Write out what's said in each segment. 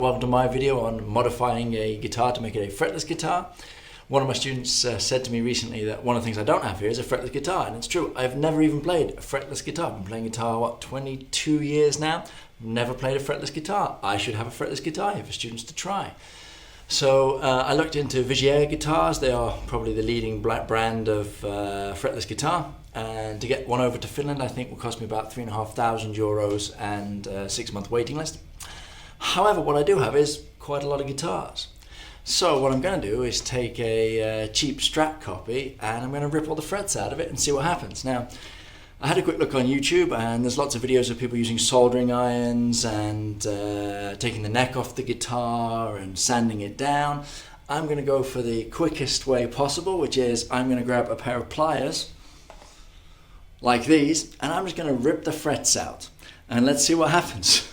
Welcome to my video on modifying a guitar to make it a fretless guitar. One of my students said to me recently that one of the things I don't have here is a fretless guitar, and it's true. I've never even played a fretless guitar. I've been playing guitar, 22 years now? Never played a fretless guitar. I should have a fretless guitar here for students to try. So I looked into Vigier guitars. They are probably the leading brand of fretless guitar. And to get one over to Finland, I think will cost me about €3,500 and a 6-month waiting list. However, what I do have is quite a lot of guitars. So what I'm going to do is take a cheap Strat copy and I'm going to rip all the frets out of it and see what happens. Now, I had a quick look on YouTube and there's lots of videos of people using soldering irons and taking the neck off the guitar and sanding it down. I'm going to go for the quickest way possible, which is I'm going to grab a pair of pliers like these and I'm just going to rip the frets out and let's see what happens.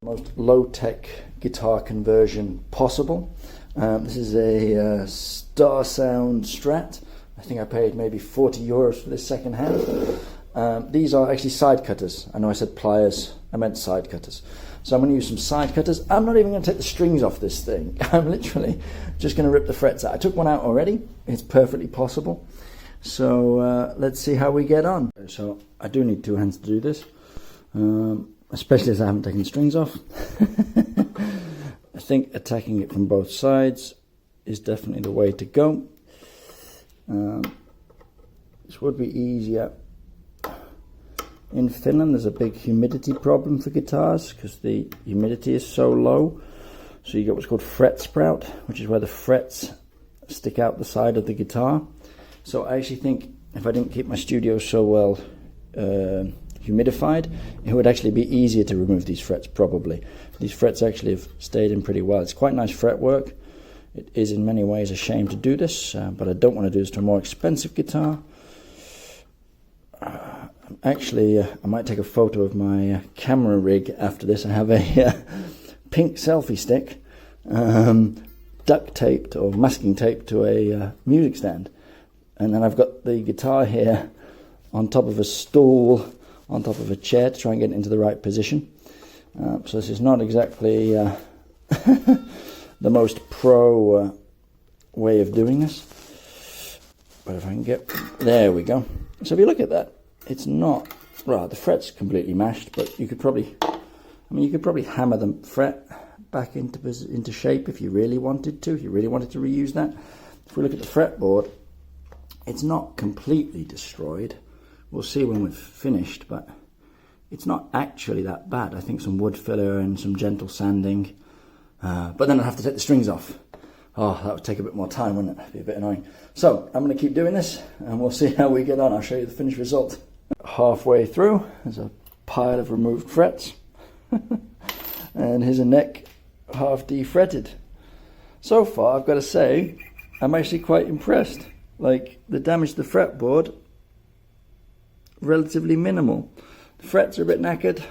Most low-tech guitar conversion possible. This is a Star Sound Strat. I think I paid maybe €40 for this second hand. These are actually side cutters. I know I said pliers, I meant side cutters. So I'm going to use some side cutters. I'm not even going to take the strings off this thing. I'm literally just going to rip the frets out. I took one out already. It's perfectly possible. So let's see how we get on. So I do need 2 hands to do this. Especially as I haven't taken the strings off. I think attacking it from both sides is definitely the way to go. This would be easier. In Finland there's a big humidity problem for guitars because the humidity is so low. So you get what's called fret sprout, which is where the frets stick out the side of the guitar. So I actually think if I didn't keep my studio so well humidified, it would actually be easier to remove these frets probably. These frets actually have stayed in pretty well. It's quite nice fretwork. It is in many ways a shame to do this, but I don't want to do this to a more expensive guitar. Actually, I might take a photo of my camera rig after this. I have a pink selfie stick duct taped or masking taped to a music stand. And then I've got the guitar here on top of a stool, on top of a chair to try and get it into the right position. So this is not exactly the most pro way of doing this. But if I can get... There we go. So if you look at that, it's not... Right, the fret's completely mashed, but you could probably... you could probably hammer the fret back into shape if you really wanted to. If you really wanted to reuse that. If we look at the fretboard, it's not completely destroyed. We'll see when we've finished, but it's not actually that bad. I think some wood filler and some gentle sanding. But then I'd have to take the strings off. Oh, that would take a bit more time, wouldn't it? It'd be a bit annoying. So I'm going to keep doing this and we'll see how we get on. I'll show you the finished result. Halfway through, there's a pile of removed frets. And here's a neck half defretted. So far, I've got to say, I'm actually quite impressed. Like, the damage to the fretboard, relatively minimal. The frets are a bit knackered,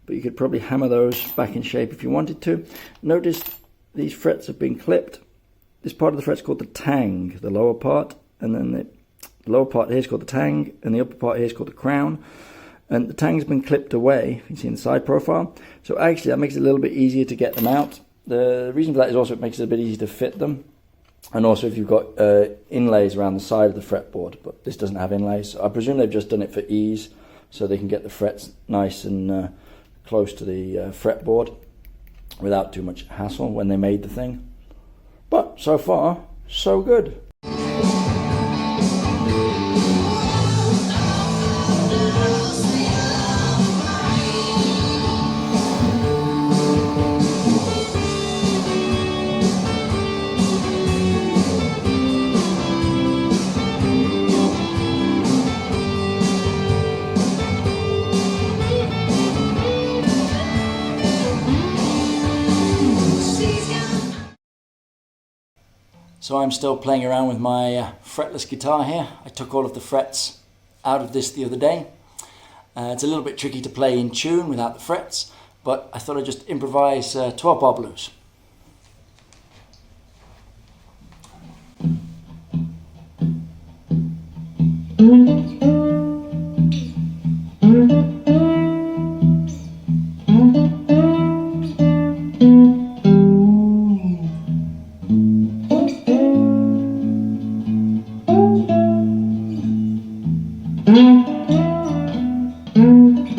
but you could probably hammer those back in shape if you wanted to. Notice these frets have been clipped. This part of the fret's called the tang, the lower part, and then the lower part here is called the tang, and the upper part here is called the crown. And the tang's been clipped away, you can see in the side profile. So actually that makes it a little bit easier to get them out. The reason for that is also it makes it a bit easier to fit them. And also if you've got inlays around the side of the fretboard, but this doesn't have inlays. So I presume they've just done it for ease, so they can get the frets nice and close to the fretboard without too much hassle when they made the thing. But so far, so good. So I'm still playing around with my fretless guitar here. I took all of the frets out of this the other day. It's a little bit tricky to play in tune without the frets, but I thought I'd just improvise 12-bar blues. Who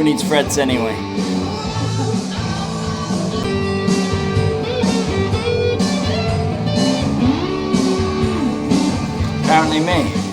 needs frets anyway? Apparently me.